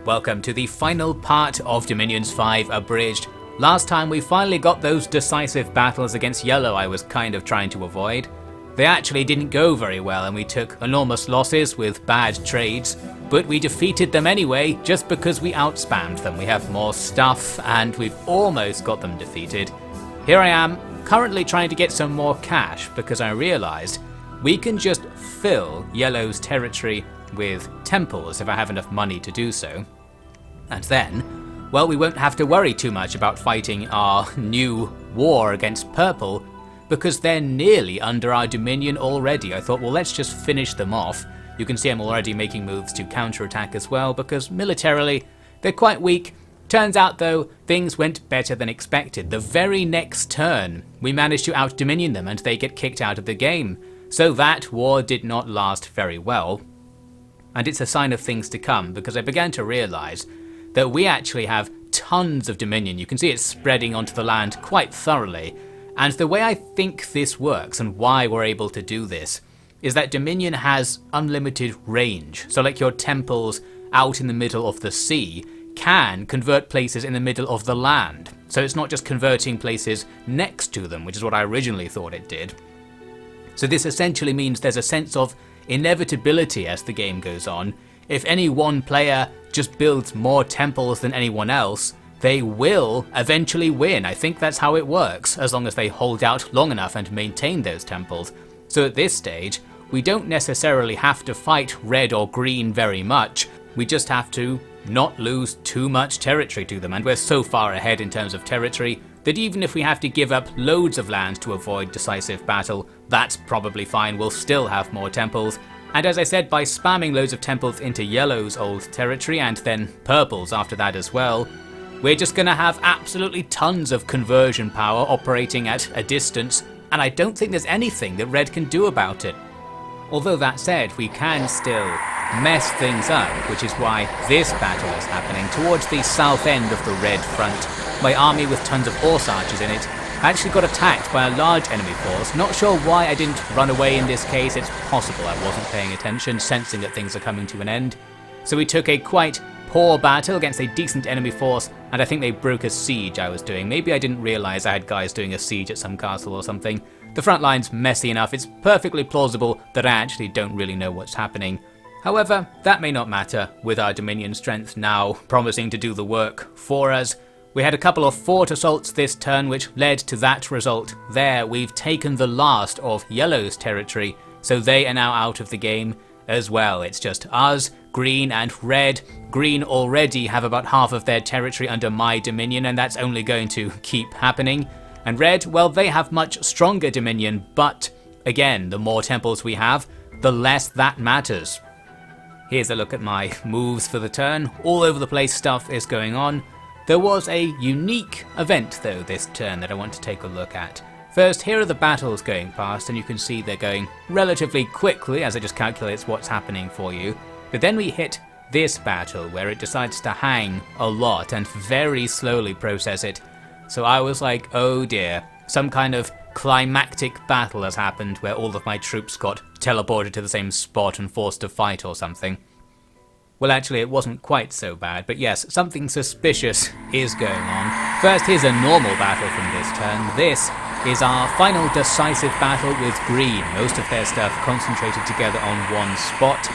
Welcome to the final part of Dominions 5 Abridged. Last time we finally got those decisive battles against Yellow I was kind of trying to avoid. They actually didn't go very well and we took enormous losses with bad trades, but we defeated them anyway just because we outspammed them. We have more stuff and we've almost got them defeated. Here I am, currently trying to get some more cash because I realised we can just fill Yellow's territory with temples if I have enough money to do so. And then, well, we won't have to worry too much about fighting our new war against Purple because they're nearly under our dominion already. I thought, well, let's just finish them off. You can see I'm already making moves to counterattack as well because militarily they're quite weak. Turns out though, things went better than expected. The very next turn, we managed to out-dominion them and they get kicked out of the game. So that war did not last very well. And it's a sign of things to come because I began to realise that we actually have tons of dominion. You can see it's spreading onto the land quite thoroughly. And the way I think this works and why we're able to do this is that dominion has unlimited range. So like your temples out in the middle of the sea can convert places in the middle of the land. So it's not just converting places next to them, which is what I originally thought it did. So this essentially means there's a sense of inevitability as the game goes on. If any one player just builds more temples than anyone else, they will eventually win. I think that's how it works, as long as they hold out long enough and maintain those temples. So at this stage, we don't necessarily have to fight red or green very much. We just have to not lose too much territory to them, and we're so far ahead in terms of territory that even if we have to give up loads of land to avoid decisive battle, that's probably fine. We'll still have more temples. And as I said, by spamming loads of temples into Yellow's old territory and then Purple's after that as well, we're just going to have absolutely tons of conversion power operating at a distance, and I don't think there's anything that Red can do about it. Although that said, we can still mess things up, which is why this battle is happening towards the south end of the Red front. My army with tons of horse archers in it actually got attacked by a large enemy force. Not sure why I didn't run away in this case. It's possible I wasn't paying attention, sensing that things are coming to an end. So we took a quite poor battle against a decent enemy force, and I think they broke a siege I was doing. Maybe I didn't realise I had guys doing a siege at some castle or something. The front line's messy enough, it's perfectly plausible that I actually don't really know what's happening. However, that may not matter with our Dominion strength now promising to do the work for us. We had a couple of fort assaults this turn which led to that result. There, we've taken the last of Yellow's territory, so they are now out of the game as well. It's just us, Green and Red. Green already have about half of their territory under my dominion, and that's only going to keep happening. And Red, well, they have much stronger dominion, but again, the more temples we have, the less that matters. Here's a look at my moves for the turn. All over the place stuff is going on. There was a unique event though this turn that I want to take a look at. First, here are the battles going past, and you can see they're going relatively quickly as it just calculates what's happening for you. But then we hit this battle where it decides to hang a lot and very slowly process it. So I was like, oh dear, some kind of climactic battle has happened where all of my troops got teleported to the same spot and forced to fight or something. Well, actually, it wasn't quite so bad, but yes, something suspicious is going on. First, here's a normal battle from this turn. This is our final decisive battle with Green. Most of their stuff concentrated together on one spot,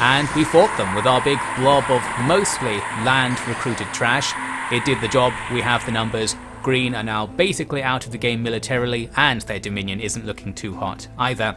and we fought them with our big blob of mostly land-recruited trash. It did the job, we have the numbers. Green are now basically out of the game militarily, and their dominion isn't looking too hot either.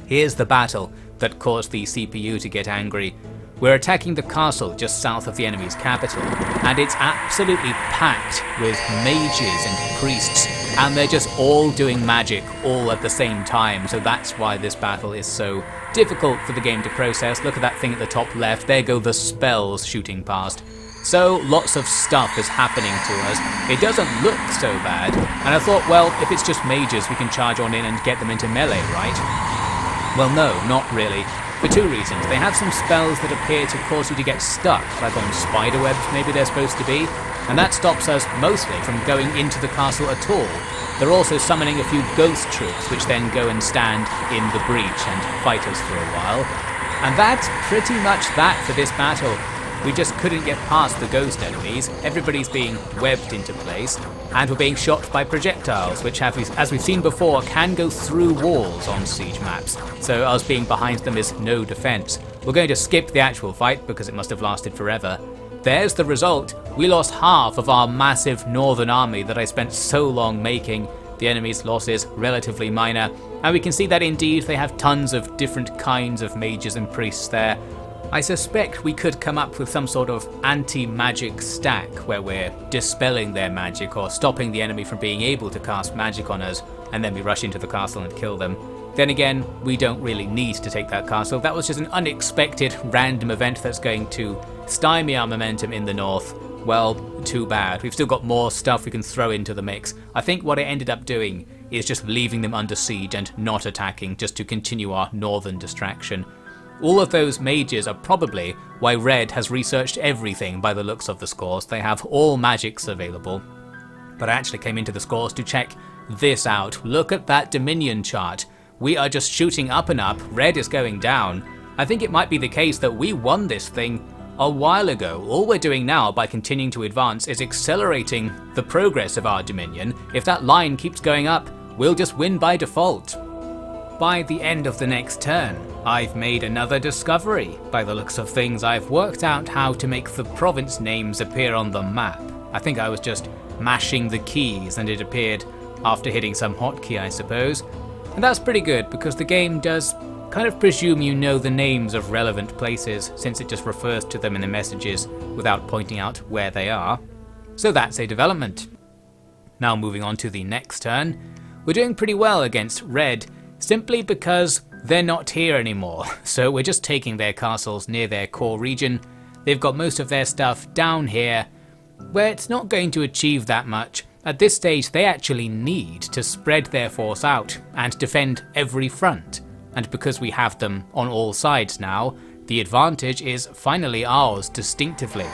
Here's the battle that caused the CPU to get angry. We're attacking the castle just south of the enemy's capital, and it's absolutely packed with mages and priests, and they're just all doing magic all at the same time, so that's why this battle is so difficult for the game to process. Look at that thing at the top left, there go the spells shooting past. So lots of stuff is happening to us. It doesn't look so bad, and I thought, well, if it's just mages we can charge on in and get them into melee, right? Well no, not really. For two reasons. They have some spells that appear to cause you to get stuck, like on spiderwebs maybe they're supposed to be, and that stops us mostly from going into the castle at all. They're also summoning a few ghost troops which then go and stand in the breach and fight us for a while. And that's pretty much that for this battle. we just couldn't get past the ghost enemies. Everybody's being webbed into place, and we're being shot by projectiles, which, as we've seen before, can go through walls on siege maps. So us being behind them is no defense. We're going to skip the actual fight because it must have lasted forever. There's the result. We lost half of our massive northern army that I spent so long making. The enemy's losses relatively minor, and we can see that indeed they have tons of different kinds of mages and priests there. I suspect we could come up with some sort of anti-magic stack where we're dispelling their magic or stopping the enemy from being able to cast magic on us, and then we rush into the castle and kill them. Then again, we don't really need to take that castle. That was just an unexpected random event that's going to stymie our momentum in the north. Well, too bad. We've still got more stuff we can throw into the mix. I think what I ended up doing is just leaving them under siege and not attacking, just to continue our northern distraction. All of those mages are probably why Red has researched everything by the looks of the scores. They have all magics available. But I actually came into the scores to check this out. Look at that Dominion chart. We are just shooting up and up. Red is going down. I think it might be the case that we won this thing a while ago. All we're doing now by continuing to advance is accelerating the progress of our Dominion. If that line keeps going up, we'll just win by default. By the end of the next turn, I've made another discovery. By the looks of things, I've worked out how to make the province names appear on the map. I think I was just mashing the keys and it appeared after hitting some hotkey, I suppose. And that's pretty good because the game does kind of presume you know the names of relevant places, since it just refers to them in the messages without pointing out where they are. So that's a development. Now moving on to the next turn, we're doing pretty well against Red, simply because they're not here anymore. So we're just taking their castles near their core region. They've got most of their stuff down here, where it's not going to achieve that much. At this stage, they actually need to spread their force out and defend every front. And because we have them on all sides now, the advantage is finally ours distinctively.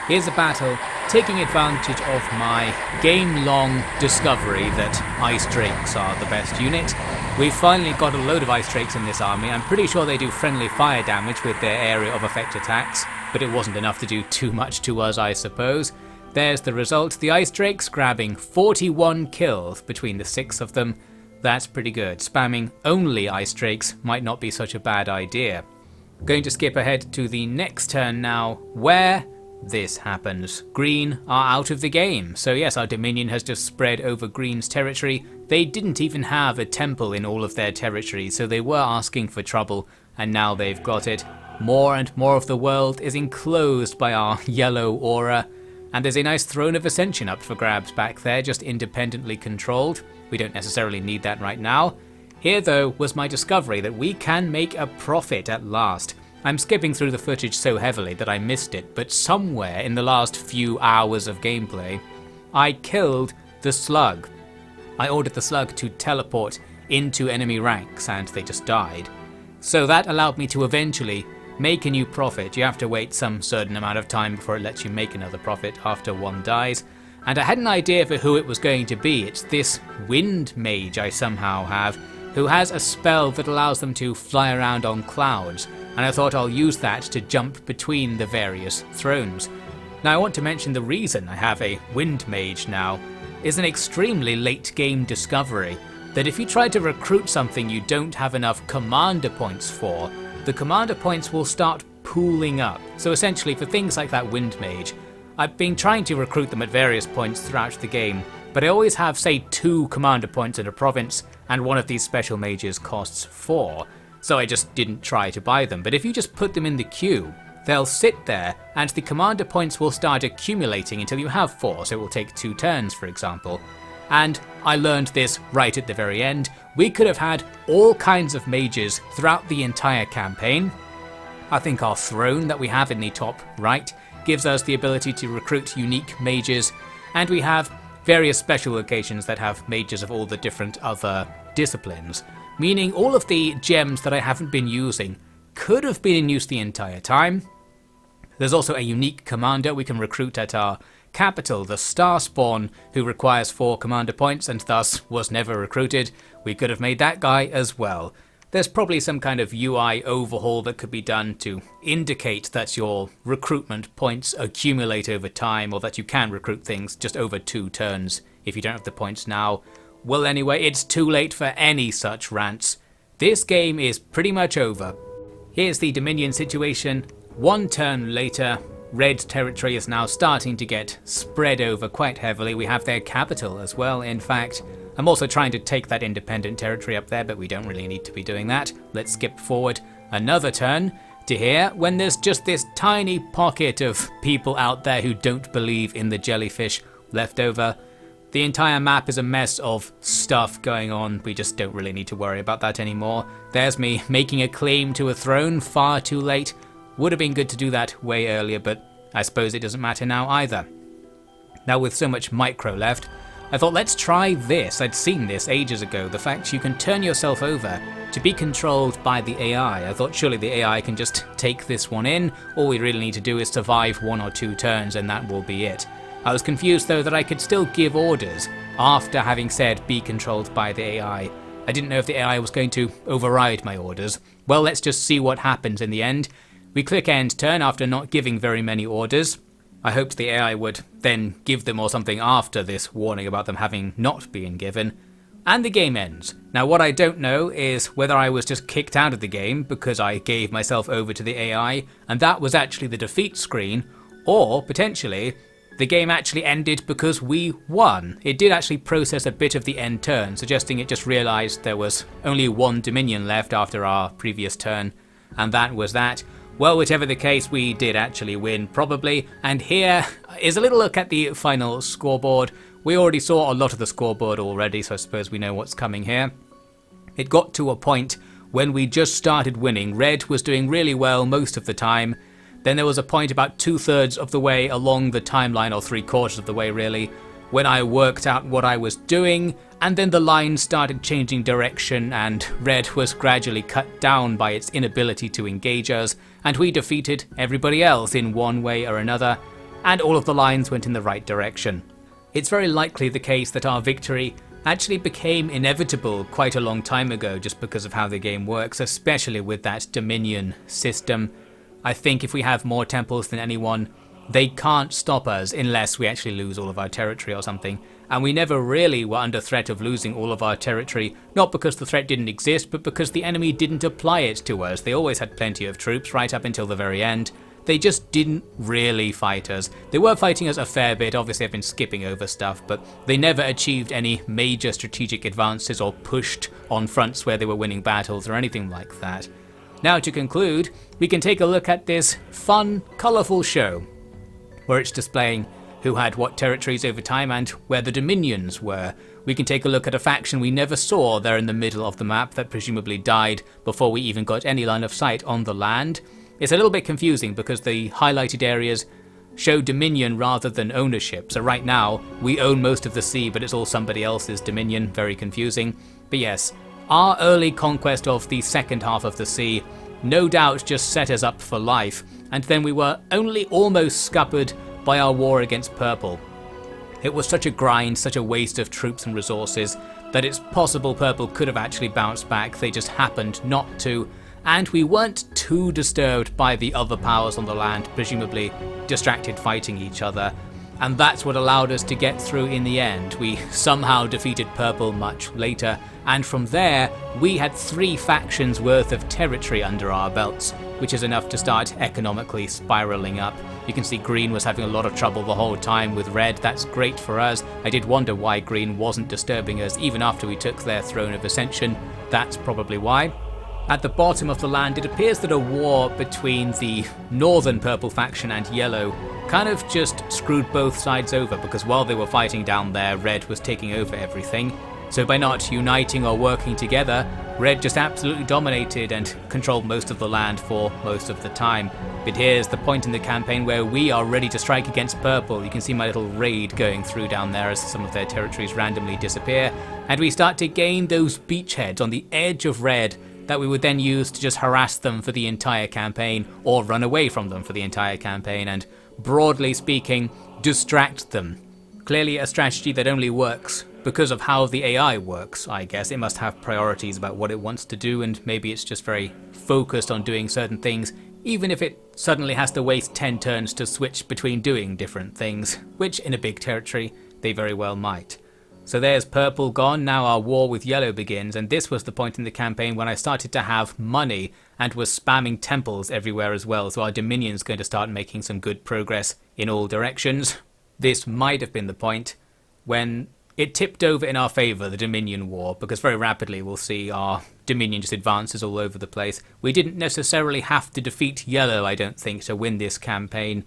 Here's a battle taking advantage of my game-long discovery that Ice Drakes are the best unit. We've finally got a load of Ice Drakes in this army. I'm pretty sure they do friendly fire damage with their area of effect attacks, but it wasn't enough to do too much to us, I suppose. There's the result, the Ice Drakes grabbing 41 kills between the 6 of them. That's pretty good. Spamming only Ice Drakes might not be such a bad idea. Going to skip ahead to the next turn now, where this happens. Green are out of the game. So yes, our Dominion has just spread over Green's territory. They didn't even have a temple in all of their territory, so they were asking for trouble, and now they've got it. More and more of the world is enclosed by our yellow aura. And there's a nice Throne of Ascension up for grabs back there, just independently controlled. We don't necessarily need that right now. Here though was my discovery that we can make a profit at last. I'm skipping through the footage so heavily that I missed it, but somewhere in the last few hours of gameplay, I killed the slug. I ordered the slug to teleport into enemy ranks and they just died. So that allowed me to eventually make a new profit. You have to wait some certain amount of time before it lets you make another profit after one dies. And I had an idea for who it was going to be. It's this wind mage I somehow have, who has a spell that allows them to fly around on clouds. And I thought I'll use that to jump between the various thrones. Now I want to mention the reason I have a wind mage now is an extremely late game discovery that if you try to recruit something you don't have enough commander points for, the commander points will start pooling up. So essentially for things like that wind mage, I've been trying to recruit them at various points throughout the game, but I always have say 2 commander points in a province and one of these special mages costs 4. So I just didn't try to buy them. But if you just put them in the queue, they'll sit there and the commander points will start accumulating until you have 4, so it will take 2 turns for example. And I learned this right at the very end. We could have had all kinds of mages throughout the entire campaign. I think our throne that we have in the top right gives us the ability to recruit unique mages, and we have various special locations that have mages of all the different other disciplines, meaning all of the gems that I haven't been using could have been in use the entire time. There's also a unique commander we can recruit at our capital, the Starspawn, who requires 4 commander points and thus was never recruited. We could have made that guy as well. There's probably some kind of UI overhaul that could be done to indicate that your recruitment points accumulate over time, or that you can recruit things just over 2 turns if you don't have the points now. Well, anyway, it's too late for any such rants. This game is pretty much over. Here's the Dominion situation. 1 turn later, Red territory is now starting to get spread over quite heavily. We have their capital as well, in fact. I'm also trying to take that independent territory up there, but we don't really need to be doing that. Let's skip forward another turn to here, when there's just this tiny pocket of people out there who don't believe in the Jellyfish left over. The entire map is a mess of stuff going on. We just don't really need to worry about that anymore. There's me making a claim to a throne far too late. Would have been good to do that way earlier, but I suppose it doesn't matter now either. Now, with so much micro left, I thought, let's try this. I'd seen this ages ago, the fact you can turn yourself over to be controlled by the AI. I thought surely the AI can just take this one in. All we really need to do is survive 1 or 2 turns and that will be it. I was confused though that I could still give orders after having said be controlled by the AI. I didn't know if the AI was going to override my orders. Well, let's just see what happens in the end. We click end turn after not giving very many orders. I hoped the AI would then give them or something after this warning about them having not been given. And the game ends. Now, what I don't know is whether I was just kicked out of the game because I gave myself over to the AI and that was actually the defeat screen, or potentially the game actually ended because we won. It did actually process a bit of the end turn, suggesting it just realised there was only 1 Dominion left after our previous turn, and that was that. Well, whichever the case, we did actually win, probably, and here is a little look at the final scoreboard. We already saw a lot of the scoreboard already, so I suppose we know what's coming here. It got to a point when we just started winning. Red was doing really well most of the time. Then there was a point about 2/3 of the way along the timeline, or 3/4 of the way really, when I worked out what I was doing, and then the line started changing direction and Red was gradually cut down by its inability to engage us, and we defeated everybody else in one way or another, and all of the lines went in the right direction. It's very likely the case that our victory actually became inevitable quite a long time ago just because of how the game works, especially with that Dominion system. I think if we have more temples than anyone, they can't stop us unless we actually lose all of our territory or something. And we never really were under threat of losing all of our territory, not because the threat didn't exist, but because the enemy didn't apply it to us. They always had plenty of troops right up until the very end. They just didn't really fight us. They were fighting us a fair bit, obviously I've been skipping over stuff, but they never achieved any major strategic advances or pushed on fronts where they were winning battles or anything like that. Now, to conclude, we can take a look at this fun, colourful show, where it's displaying who had what territories over time and where the dominions were. We can take a look at a faction we never saw there in the middle of the map that presumably died before we even got any line of sight on the land. It's a little bit confusing because the highlighted areas show dominion rather than ownership. So right now, we own most of the sea, but it's all somebody else's dominion. Very confusing. But yes, our early conquest of the second half of the sea no doubt just set us up for life, and then we were only almost scuppered by our war against Purple. It was such a grind, such a waste of troops and resources, that it's possible Purple could have actually bounced back, they just happened not to, and we weren't too disturbed by the other powers on the land, presumably distracted fighting each other, and that's what allowed us to get through in the end. We somehow defeated Purple much later, and from there we had 3 factions worth of territory under our belts, which is enough to start economically spiraling up. You can see Green was having a lot of trouble the whole time with Red. That's great for us. I did wonder why Green wasn't disturbing us even after we took their Throne of Ascension. That's probably why. At the bottom of the land, it appears that a war between the northern Purple faction and Yellow kind of just screwed both sides over, because while they were fighting down there, Red was taking over everything. So by not uniting or working together, Red just absolutely dominated and controlled most of the land for most of the time. But here's the point in the campaign where we are ready to strike against Purple. You can see my little raid going through down there as some of their territories randomly disappear, and we start to gain those beachheads on the edge of Red that we would then use to just harass them for the entire campaign, or run away from them for the entire campaign, and broadly speaking, distract them. Clearly a strategy that only works because of how the AI works, I guess. It must have priorities about what it wants to do, and maybe it's just very focused on doing certain things, even if it suddenly has to waste 10 turns to switch between doing different things, which in a big territory they very well might. So there's purple gone, now our war with yellow begins, and this was the point in the campaign when I started to have money and was spamming temples everywhere as well, so our dominion's going to start making some good progress in all directions. This might have been the point when it tipped over in our favour, the Dominion War, because very rapidly we'll see our Dominion just advances all over the place. We didn't necessarily have to defeat Yellow, I don't think, to win this campaign.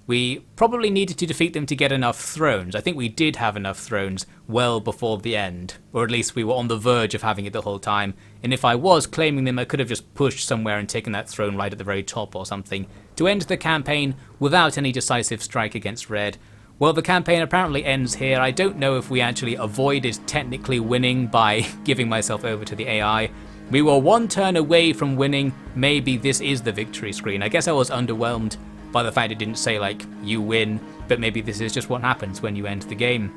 We probably needed to defeat them to get enough thrones. I think we did have enough thrones well before the end, or at least we were on the verge of having it the whole time, and if I was claiming them I could have just pushed somewhere and taken that throne right at the very top or something, to end the campaign without any decisive strike against Red. Well, the campaign apparently ends here. I don't know if we actually avoided technically winning by giving myself over to the AI. We were one turn away from winning. Maybe this is the victory screen. I guess I was underwhelmed by the fact it didn't say like, you win, but maybe this is just what happens when you end the game.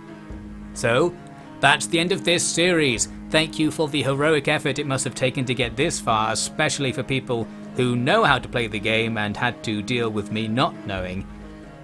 So, that's the end of this series. Thank you for the heroic effort it must have taken to get this far, especially for people who know how to play the game and had to deal with me not knowing.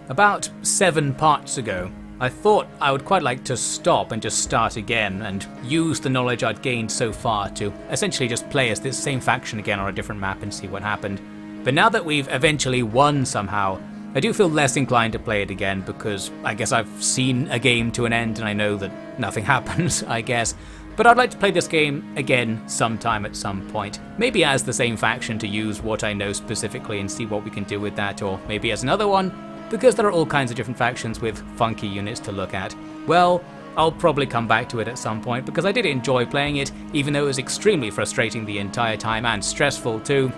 About 7 parts ago, I thought I would quite like to stop and just start again and use the knowledge I'd gained so far to essentially just play as this same faction again on a different map and see what happened. But now that we've eventually won somehow, I do feel less inclined to play it again because I guess I've seen a game to an end and I know that nothing happens, I guess. But I'd like to play this game again sometime at some point. Maybe as the same faction to use what I know specifically and see what we can do with that, or maybe as another one, because there are all kinds of different factions with funky units to look at. Well, I'll probably come back to it at some point because I did enjoy playing it, even though it was extremely frustrating the entire time and stressful too.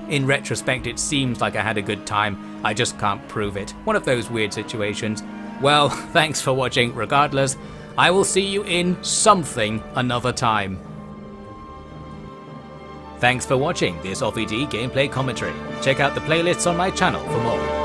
In retrospect, it seems like I had a good time, I just can't prove it. One of those weird situations. Well, thanks for watching regardless. I will see you in something another time. Thanks for watching this OVD gameplay commentary. Check out the playlists on my channel for more.